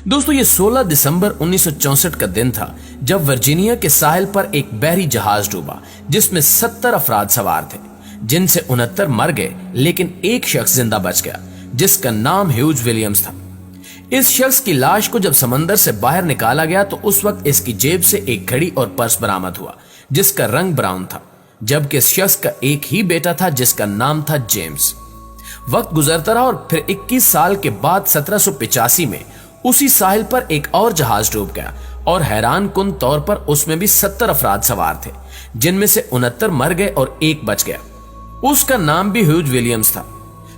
दोस्तों ये 16 दिसंबर 1964 का दिन था जब वर्जीनिया के साहिल पर एक बहरी जहाज डूबा जिसमें 70 अफराद सवार थे, जिनसे 69 मर गए लेकिन एक शख्स जिंदा बच गया जिसका नाम ह्यूज विलियम्स था। इस शख्स की लाश को जब समंदर से बाहर निकाला गया तो उस वक्त इसकी जेब से एक घड़ी और पर्स बरामद हुआ जिसका रंग ब्राउन था, जबकि इस शख्स का एक ही बेटा था जिसका नाम था जेम्स। वक्त गुजरता रहा और फिर 21 साल के बाद 1785 में उसी साहिल पर एक और जहाज डूब गया और हैरान कुन तौर पर उसमें भी 70 अफराद सवार थे, जिनमें से 69 मर गए और एक बच गया। उसका नाम भी ह्यूज विलियम्स था।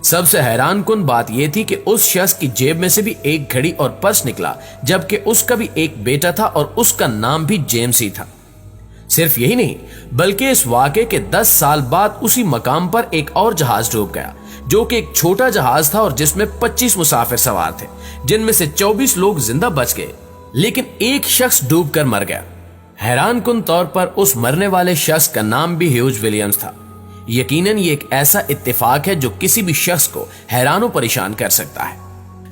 सबसे हैरान कुन बात यह थी कि उस शख्स की जेब में से भी एक घड़ी और पर्स निकला, जबकि उसका भी एक बेटा था और उसका नाम भी जेम्स ही था। सिर्फ यही नहीं बल्कि इस वाकये के 10 साल बाद उसी मकाम पर एक और जहाज डूब गया जो कि एक छोटा जहाज था और जिसमें 25 मुसाफिर सवार थे, जिनमें से 24 लोग जिंदा बच गए लेकिन एक शख्स डूबकर मर गया। हैरान कुन तौर पर उस मरने वाले शख्स का नाम भी ह्यूज विलियम्स था। यकीनन ये एक ऐसा इत्तेफाक है जो किसी भी शख्स को हैरान और परेशान कर सकता है।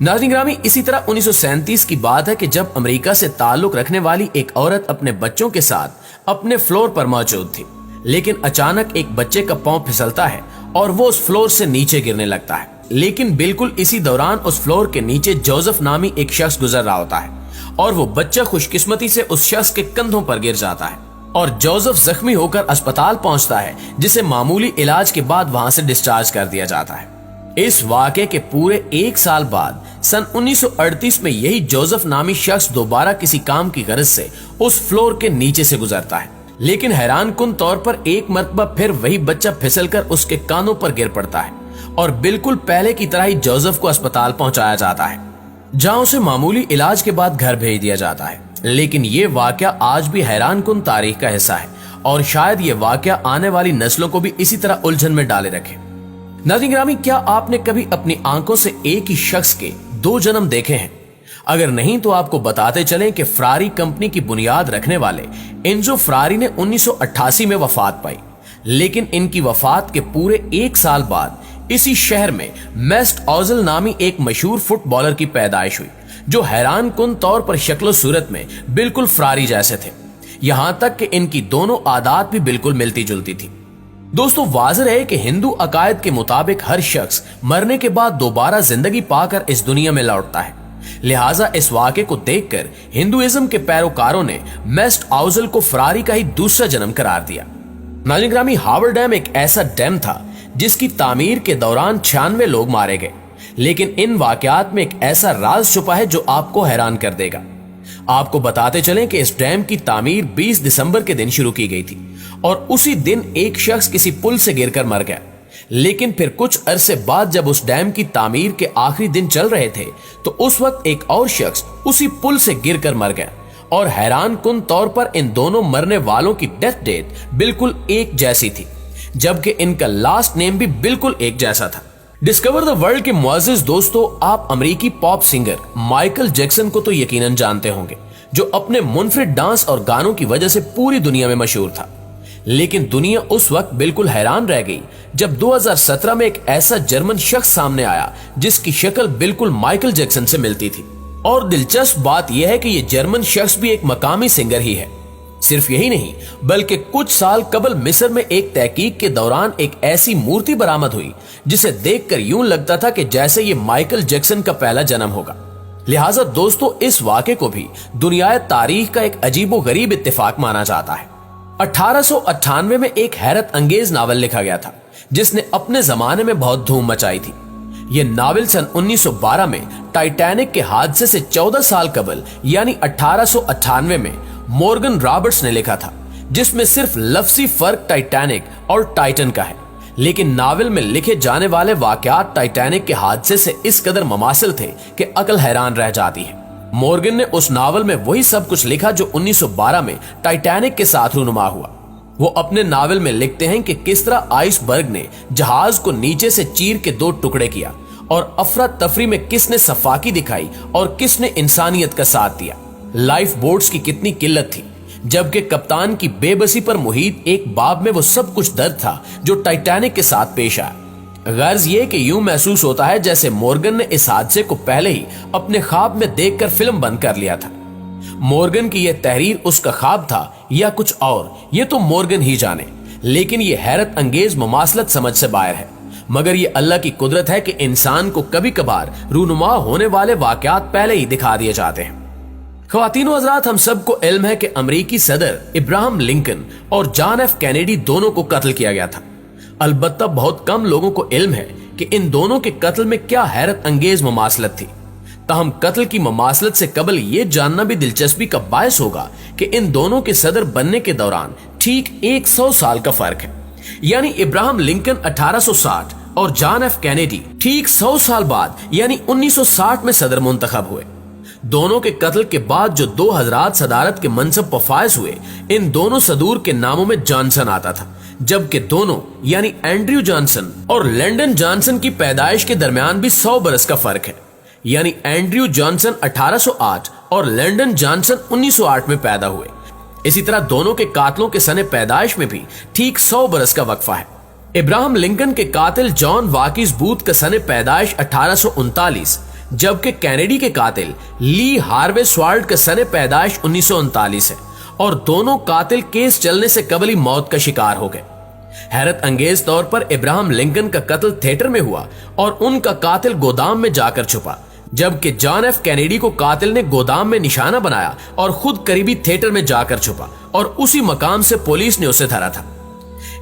नाज़रीन ग्रामी, इसी तरह 1937 की बात है कि जब अमेरिका से ताल्लुक रखने वाली एक औरत अपने बच्चों के साथ अपने फ्लोर पर मौजूद थी, लेकिन अचानक एक बच्चे का पांव फिसलता है और वो उस फ्लोर से नीचे गिरने लगता है। लेकिन बिल्कुल इसी दौरान उस फ्लोर के नीचे जोसेफ नामी एक शख्स गुजर रहा होता है और वो बच्चा खुशकिस्मती से उस शख्स के कंधों पर गिर जाता है और जोसेफ जख्मी होकर अस्पताल पहुंचता है, जिसे मामूली इलाज के बाद वहां से डिस्चार्ज कर दिया जाता है। इस वाकये के पूरे 1 साल बाद सन 1938 में यही जोसेफ नामी शख्स दोबारा किसी काम की गरज से उस फ्लोर के नीचे से गुजरता है, लेकिन हैरान कुन तौर पर एक मर्तबा फिर वही बच्चा फिसलकर उसके कानों पर गिर पड़ता है और बिल्कुल पहले की तरह ही जोसेफ को अस्पताल पहुंचाया जाता है, जहां उसे मामूली इलाज के बाद घर भेज दिया जाता है। लेकिन ये वाकया आज भी हैरान कुन तारीख का हिस्सा है और शायद ये वाकया आने वाली नस्लों को भी इसी तरह उलझन में डाले रखे। नाज़रीन ग्रामी, क्या आपने कभी अपनी आंखों से एक ही शख्स के 2 जन्म देखे हैं? अगर नहीं तो आपको बताते चलें कि फरारी कंपनी की बुनियाद रखने वाले एंजो फरारी ने 1988 में वफात पाई, लेकिन इनकी वफात के पूरे 1 साल बाद इसी शहर में मेस्ट ओजिल नामी एक मशहूर फुटबॉलर की पैदाइश हुई जो हैरान कुन तौर पर शक्ल सूरत में बिल्कुल फरारी जैसे थे, यहां तक कि इनकी दोनों आदत भी बिल्कुल मिलती जुलती थी। दोस्तों, वाज़ेह है कि हिंदू अकायद के मुताबिक हर शख्स मरने के बाद दोबारा जिंदगी पाकर इस दुनिया में लौटता है, लिहाजा इस वाक़े को देखकर हिंदुइज्म के पैरोकारों ने मेस्ट ओजिल को फरारी का ही दूसरा जन्म करार दिया। नाज़रीन ग्रामी, हावर डैम एक ऐसा डैम था जिसकी तामीर के दौरान 96 लोग मारे गए, लेकिन इन वाकयात में एक ऐसा राज छुपा है जो आपको हैरान कर देगा। आपको बताते चलें कि इस डैम की तामीर 20 दिसंबर के दिन शुरू की गई थी और उसी दिन एक शख्स किसी पुल से गिरकर मर गया, लेकिन फिर कुछ अरसे बाद जब उस डैम की तामीर के आखिरी दिन चल रहे थे तो उस वक्त एक और शख्स उसी पुल से गिरकर मर गया और हैरान कुन तौर पर इन दोनों मरने वालों की डेथ डेट बिल्कुल एक जैसी थी, जबकि इनका लास्ट नेम भी बिल्कुल एक जैसा था। डिस्कवर द वर्ल्ड के मुअज़्ज़िज़ दोस्तों, आप अमेरिकी पॉप सिंगर माइकल जैक्सन को तो यकीनन जानते होंगे, जो अपने मुनफरिद डांस और गानों की वजह से पूरी दुनिया में मशहूर था। लेकिन दुनिया उस वक्त बिल्कुल हैरान रह गई जब 2017 में एक ऐसा जर्मन शख्स सामने आया जिसकी शक्ल बिल्कुल माइकल जैक्सन से मिलती थी। और दिलचस्प बात यह है कि यह जर्मन शख्स भी एक मकामी सिंगर ही है। सिर्फ यही नहीं बल्कि कुछ साल कबल मिस्र में एक तहकीक के दौरान एक ऐसी मूर्ति बरामद हुई जिसे देखकर यूं लगता था कि जैसे ये माइकल जैक्सन का पहला जन्म होगा। लिहाजा दोस्तों, इस वाक़े को भी दुनियाए तारीख का एक अजीबो गरीब इत्तेफाक माना जाता है। 1898 में एक हैरत अंगेज नावल लिखा गया था जिसने अपने जमाने में बहुत धूम मचाई थी। यह नावल सन 1912 में टाइटैनिक के हादसे से 14 साल कबल यानी 1898 में मॉर्गन रॉबर्ट्स ने लिखा था, जिसमें सिर्फ लफ्जी फर्क टाइटैनिक और टाइटन का है, लेकिन नावल में लिखे जाने वाले वाकयात टाइटैनिक के हादसे से इस कदर ममासिल थे कि अकल हैरान रह जाती है। मॉर्गन ने उस नावल में वही सब कुछ लिखा जो 1912 में टाइटैनिक के साथ रूनुमा हुआ। वो अपने नावल में लिखते हैं कि किस तरह आइसबर्ग ने जहाज को नीचे से चीर के 2 टुकड़े किया और अफरा तफरी में किसने सफाकी दिखाई और किसने इंसानियत का साथ दिया। लाइफ बोट्स की कितनी किल्लत थी, जबकि कप्तान की बेबसी पर मुहित एक बाब में वो सब कुछ दर्द था जो टाइटैनिक के साथ पेश आया। غرض یہ کہ یوں محسوس ہوتا ہے جیسے مورگن نے اس حادثے کو پہلے ہی اپنے خواب میں دیکھ کر فلم بند کر لیا تھا۔ مورگن کی یہ تحریر اس کا خواب تھا یا کچھ اور، یہ تو مورگن ہی جانے، لیکن یہ حیرت انگیز مماثلت سمجھ سے باہر ہے۔ مگر یہ اللہ کی قدرت ہے کہ انسان کو کبھی کبھار رونما ہونے والے واقعات پہلے ہی دکھا دیے جاتے ہیں۔ خواتین و حضرات، ہم سب کو علم ہے کہ امریکی صدر ابراہم لنکن اور جان ایف کینیڈی دونوں کو قتل کیا گیا تھا۔ البتہ بہت کم لوگوں کو علم ہے کہ ان دونوں کے قتل میں کیا حیرت انگیز مماثلت تھی۔ تاہم قتل کی مماثلت سے قبل یہ جاننا بھی دلچسپی کا باعث ہوگا کہ ان دونوں کے صدر بننے کے دوران ٹھیک 100 سال کا فرق ہے، یعنی ابراہم لنکن 1860 اور جان ایف کینیڈی ٹھیک 100 سال بعد یعنی 1960 میں صدر منتخب ہوئے۔ دونوں کے قتل کے بعد جو دو حضرات صدارت کے منصب پر فائز ہوئے، ان دونوں صدور کے ناموں میں جانسن آتا تھا، جبکہ دونوں یعنی اینڈریو جانسن اور لینڈن جانسن کی پیدائش کے درمیان بھی 100 برس کا فرق ہے، یعنی اینڈریو جانسن 1808 اور لینڈن جانسن 1908 میں پیدا ہوئے۔ اسی طرح دونوں کے قاتلوں کے سن پیدائش میں بھی ٹھیک 100 برس کا وقفہ ہے۔ ابراہم لنکن کے قاتل جان واکیز بوتھ کا سن پیدائش 1839، جبکہ کینیڈی کے قاتل لی ہاروے سوالڈ کا سن پیدائش 1939 ہے، اور دونوں قاتل کیس چلنے سے قبل ہی موت کا شکار ہو گئے۔ حیرت انگیز طور پر ابراہم لنکن کا قتل تھیٹر میں ہوا اور ان کا قاتل گودام میں جا کر چھپا، جبکہ جان ایف کینیڈی کو قاتل نے گودام میں نشانہ بنایا اور خود قریبی تھیٹر میں جا کر چھپا، اور اسی مقام سے پولیس نے اسے دھرا تھا۔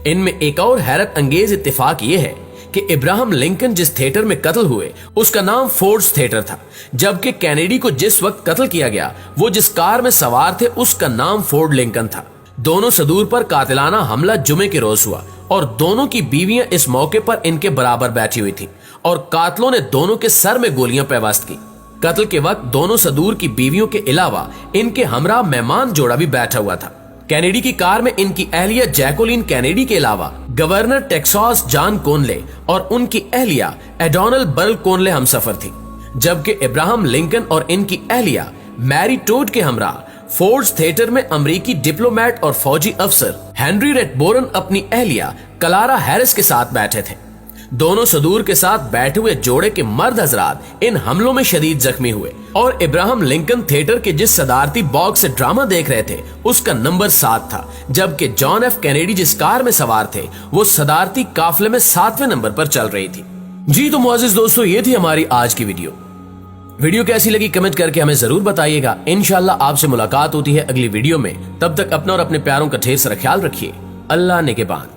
ان میں ایک اور حیرت انگیز اتفاق یہ ہے کہ ابراہم لنکن جس تھیٹر میں قتل ہوئے اس کا نام فورڈز تھیٹر تھا، جبکہ کینیڈی کو جس وقت قتل کیا گیا وہ جس کار میں سوار تھے اس کا نام فورڈ لنکن تھا۔ دونوں صدور پر قاتلانہ حملہ جمعے کے روز ہوا اور دونوں کی بیویاں اس موقع پر ان کے برابر بیٹھی ہوئی تھی، اور قاتلوں نے دونوں کے سر میں گولیاں پیوست کی۔ قتل کے وقت دونوں صدور کی بیویوں کے علاوہ ان کے ہمراہ مہمان جوڑا بھی بیٹھا ہوا تھا۔ کینیڈی کی کار میں ان کی اہلیہ جیکولین کینیڈی کے علاوہ گورنر ٹیکساس جان کونلے اور ان کی اہلیہ ایڈونل برل کونلے ہم سفر تھی، جبکہ ابراہم لنکن اور ان کی اہلیہ میری ٹوڈ کے ہمراہ فورڈز تھیٹر میں امریکی ڈپلومیٹ اور فوجی افسر ہینری ریٹ بورن اپنی اہلیہ کلارا ہیرس کے ساتھ بیٹھے تھے۔ دونوں صدور کے ساتھ بیٹھے ہوئے جوڑے کے مرد حضرات ان حملوں میں شدید زخمی ہوئے، اور ابراہم لنکن تھیٹر کے جس صدارتی باکس سے ڈرامہ دیکھ رہے تھے اس کا نمبر 7 تھا، جبکہ جان ایف کینیڈی جس کار میں سوار تھے وہ صدارتی قافلے میں 7ویں نمبر پر چل رہی تھی۔ جی تو معزز دوستو، یہ تھی ہماری آج کی ویڈیو کیسی لگی کمنٹ کر کے ہمیں ضرور بتائیے گا۔ انشاءاللہ آپ سے ملاقات ہوتی ہے اگلی ویڈیو میں، تب تک اپنا اور اپنے پیاروں کا ڈھیر سارا خیال رکھیے۔ اللہ نگہبان۔